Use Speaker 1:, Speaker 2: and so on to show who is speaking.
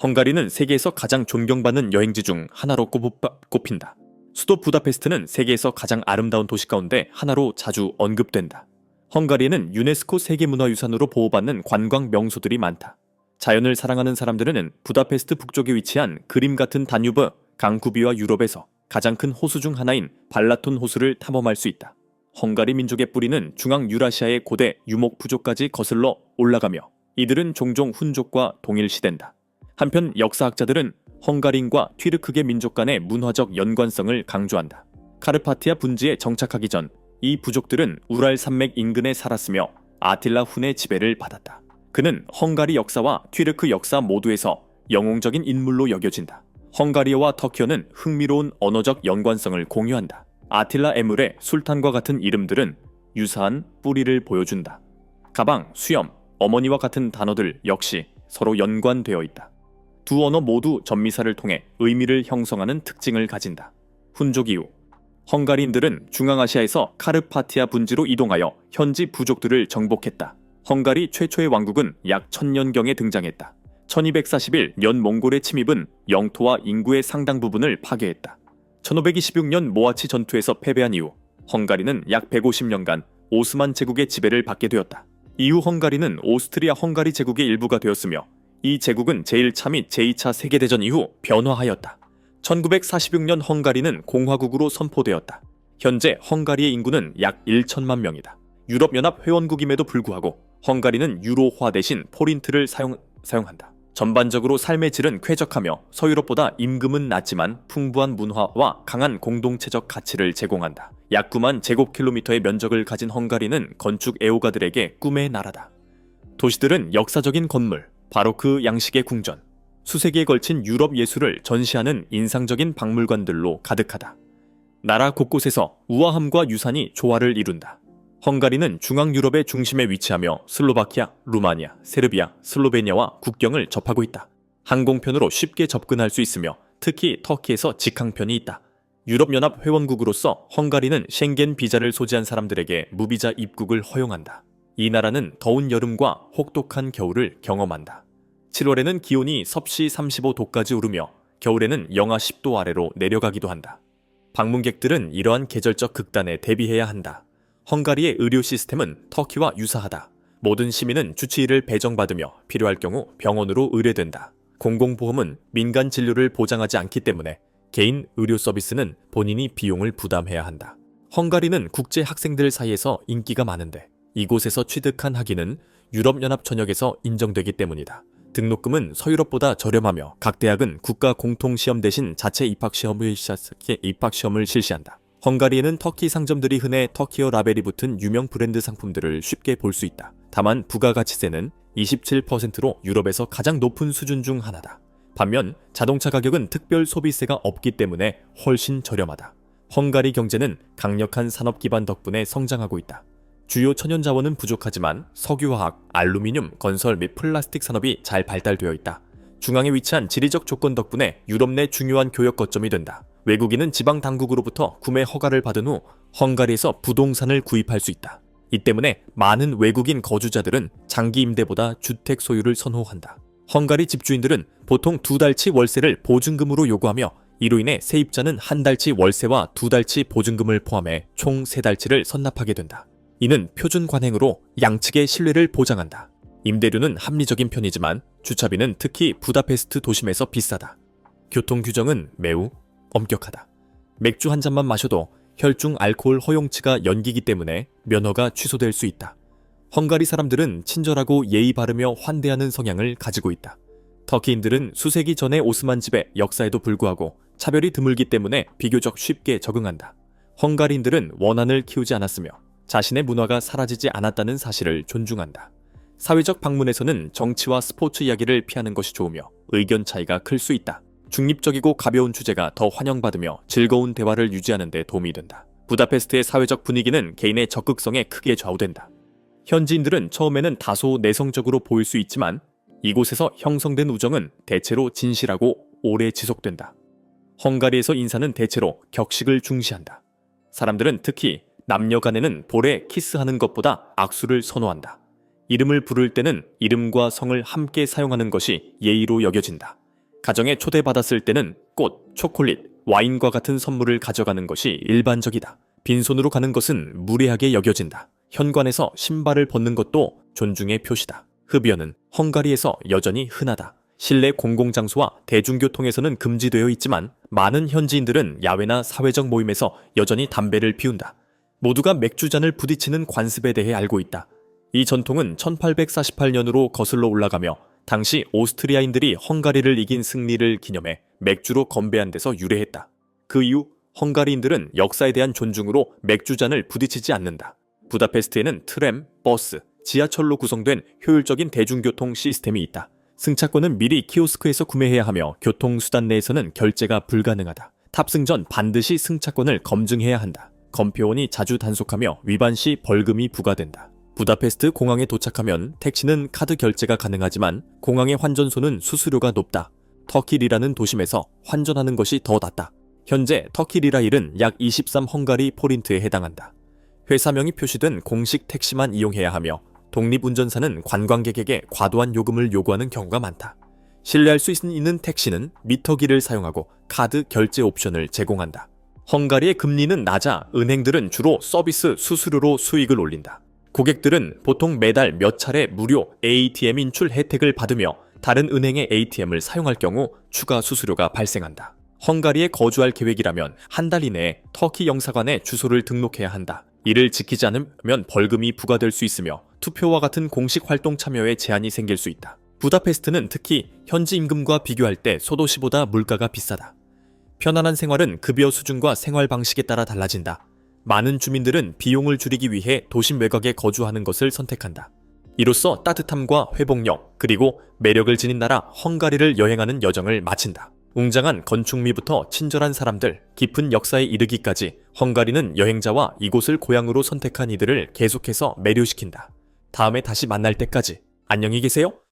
Speaker 1: 헝가리는 세계에서 가장 존경받는 여행지 중 하나로 꼽힌다. 수도 부다페스트는 세계에서 가장 아름다운 도시 가운데 하나로 자주 언급된다. 헝가리에는 유네스코 세계문화유산으로 보호받는 관광 명소들이 많다. 자연을 사랑하는 사람들은 부다페스트 북쪽에 위치한 그림 같은 다뉴브 강구비와 유럽에서 가장 큰 호수 중 하나인 발라톤 호수를 탐험할 수 있다. 헝가리 민족의 뿌리는 중앙 유라시아의 고대 유목 부족까지 거슬러 올라가며 이들은 종종 훈족과 동일시된다. 한편 역사학자들은 헝가리인과 튀르크계 민족 간의 문화적 연관성을 강조한다. 카르파티아 분지에 정착하기 전 이 부족들은 우랄 산맥 인근에 살았으며 아틸라 훈의 지배를 받았다. 그는 헝가리 역사와 튀르크 역사 모두에서 영웅적인 인물로 여겨진다. 헝가리어와 터키어는 흥미로운 언어적 연관성을 공유한다. 아틸라 에물의 술탄과 같은 이름들은 유사한 뿌리를 보여준다. 가방, 수염, 어머니와 같은 단어들 역시 서로 연관되어 있다. 두 언어 모두 전미사를 통해 의미를 형성하는 특징을 가진다. 훈족 이후 헝가리인들은 중앙아시아에서 카르파티아 분지로 이동하여 현지 부족들을 정복했다. 헝가리 최초의 왕국은 약 1000년경에 등장했다. 1241 몽골의 침입은 영토와 인구의 상당 부분을 파괴했다. 1526년 모아치 전투에서 패배한 이후 헝가리는 약 150년간 오스만 제국의 지배를 받게 되었다. 이후 헝가리는 오스트리아 헝가리 제국의 일부가 되었으며 이 제국은 제1차 및 제2차 세계대전 이후 변화하였다. 1946년 헝가리는 공화국으로 선포되었다. 현재 헝가리의 인구는 약 1천만 명이다. 유럽연합 회원국임에도 불구하고 헝가리는 유로화 대신 포린트를 사용한다. 전반적으로 삶의 질은 쾌적하며 서유럽보다 임금은 낮지만 풍부한 문화와 강한 공동체적 가치를 제공한다. 약 9만 제곱킬로미터의 면적을 가진 헝가리는 건축 애호가들에게 꿈의 나라다. 도시들은 역사적인 건물, 바로크 양식의 궁전, 수세기에 걸친 유럽 예술을 전시하는 인상적인 박물관들로 가득하다. 나라 곳곳에서 우아함과 유산이 조화를 이룬다. 헝가리는 중앙 유럽의 중심에 위치하며 슬로바키아, 루마니아, 세르비아, 슬로베니아와 국경을 접하고 있다. 항공편으로 쉽게 접근할 수 있으며 특히 터키에서 직항편이 있다. 유럽연합 회원국으로서 헝가리는 쉥겐 비자를 소지한 사람들에게 무비자 입국을 허용한다. 이 나라는 더운 여름과 혹독한 겨울을 경험한다. 7월에는 기온이 섭씨 35도까지 오르며 겨울에는 영하 10도 아래로 내려가기도 한다. 방문객들은 이러한 계절적 극단에 대비해야 한다. 헝가리의 의료 시스템은 터키와 유사하다. 모든 시민은 주치의를 배정받으며 필요할 경우 병원으로 의뢰된다. 공공보험은 민간 진료를 보장하지 않기 때문에 개인 의료 서비스는 본인이 비용을 부담해야 한다. 헝가리는 국제 학생들 사이에서 인기가 많은데 이곳에서 취득한 학위는 유럽연합 전역에서 인정되기 때문이다. 등록금은 서유럽보다 저렴하며 각 대학은 국가 공통시험 대신 자체 입학시험을 실시한다. 헝가리에는 터키 상점들이 흔해 터키어 라벨이 붙은 유명 브랜드 상품들을 쉽게 볼 수 있다. 다만 부가가치세는 27%로 유럽에서 가장 높은 수준 중 하나다. 반면 자동차 가격은 특별 소비세가 없기 때문에 훨씬 저렴하다. 헝가리 경제는 강력한 산업 기반 덕분에 성장하고 있다. 주요 천연자원은 부족하지만 석유화학, 알루미늄, 건설 및 플라스틱 산업이 잘 발달되어 있다. 중앙에 위치한 지리적 조건 덕분에 유럽 내 중요한 교역 거점이 된다. 외국인은 지방 당국으로부터 구매 허가를 받은 후 헝가리에서 부동산을 구입할 수 있다. 이 때문에 많은 외국인 거주자들은 장기 임대보다 주택 소유를 선호한다. 헝가리 집주인들은 보통 2달치 월세를 보증금으로 요구하며 이로 인해 세입자는 한 달치 월세와 2달치 보증금을 포함해 총 3달치를 선납하게 된다. 이는 표준 관행으로 양측의 신뢰를 보장한다. 임대료는 합리적인 편이지만 주차비는 특히 부다페스트 도심에서 비싸다. 교통 규정은 매우 엄격하다. 맥주 한 잔만 마셔도 혈중 알코올 허용치가 연기기 때문에 면허가 취소될 수 있다. 헝가리 사람들은 친절하고 예의 바르며 환대하는 성향을 가지고 있다. 터키인들은 수세기 전의 오스만 지배 역사에도 불구하고 차별이 드물기 때문에 비교적 쉽게 적응한다. 헝가리인들은 원한을 키우지 않았으며 자신의 문화가 사라지지 않았다는 사실을 존중한다. 사회적 방문에서는 정치와 스포츠 이야기를 피하는 것이 좋으며 의견 차이가 클 수 있다. 중립적이고 가벼운 주제가 더 환영받으며 즐거운 대화를 유지하는 데 도움이 된다. 부다페스트의 사회적 분위기는 개인의 적극성에 크게 좌우된다. 현지인들은 처음에는 다소 내성적으로 보일 수 있지만 이곳에서 형성된 우정은 대체로 진실하고 오래 지속된다. 헝가리에서 인사는 대체로 격식을 중시한다. 사람들은 특히 남녀 간에는 볼에 키스하는 것보다 악수를 선호한다. 이름을 부를 때는 이름과 성을 함께 사용하는 것이 예의로 여겨진다. 가정에 초대받았을 때는 꽃, 초콜릿, 와인과 같은 선물을 가져가는 것이 일반적이다. 빈손으로 가는 것은 무례하게 여겨진다. 현관에서 신발을 벗는 것도 존중의 표시다. 흡연은 헝가리에서 여전히 흔하다. 실내 공공장소와 대중교통에서는 금지되어 있지만 많은 현지인들은 야외나 사회적 모임에서 여전히 담배를 피운다. 모두가 맥주잔을 부딪히는 관습에 대해 알고 있다. 이 전통은 1848년으로 거슬러 올라가며 당시 오스트리아인들이 헝가리를 이긴 승리를 기념해 맥주로 건배한 데서 유래했다. 그 이후 헝가리인들은 역사에 대한 존중으로 맥주잔을 부딪히지 않는다. 부다페스트에는 트램, 버스, 지하철로 구성된 효율적인 대중교통 시스템이 있다. 승차권은 미리 키오스크에서 구매해야 하며 교통수단 내에서는 결제가 불가능하다. 탑승 전 반드시 승차권을 검증해야 한다. 검표원이 자주 단속하며 위반 시 벌금이 부과된다. 부다페스트 공항에 도착하면 택시는 카드 결제가 가능하지만 공항의 환전소는 수수료가 높다. 터키 리라는 도심에서 환전하는 것이 더 낫다. 현재 터키 리라 1은 약 23 헝가리 포린트에 해당한다. 회사명이 표시된 공식 택시만 이용해야 하며 독립운전사는 관광객에게 과도한 요금을 요구하는 경우가 많다. 신뢰할 수 있는 택시는 미터기를 사용하고 카드 결제 옵션을 제공한다. 헝가리의 금리는 낮아 은행들은 주로 서비스 수수료로 수익을 올린다. 고객들은 보통 매달 몇 차례 무료 ATM 인출 혜택을 받으며 다른 은행의 ATM을 사용할 경우 추가 수수료가 발생한다. 헝가리에 거주할 계획이라면 한 달 이내에 터키 영사관에 주소를 등록해야 한다. 이를 지키지 않으면 벌금이 부과될 수 있으며 투표와 같은 공식 활동 참여에 제한이 생길 수 있다. 부다페스트는 특히 현지 임금과 비교할 때 소도시보다 물가가 비싸다. 편안한 생활은 급여 수준과 생활 방식에 따라 달라진다. 많은 주민들은 비용을 줄이기 위해 도심 외곽에 거주하는 것을 선택한다. 이로써 따뜻함과 회복력 그리고 매력을 지닌 나라 헝가리를 여행하는 여정을 마친다. 웅장한 건축미부터 친절한 사람들, 깊은 역사에 이르기까지 헝가리는 여행자와 이곳을 고향으로 선택한 이들을 계속해서 매료시킨다. 다음에 다시 만날 때까지 안녕히 계세요.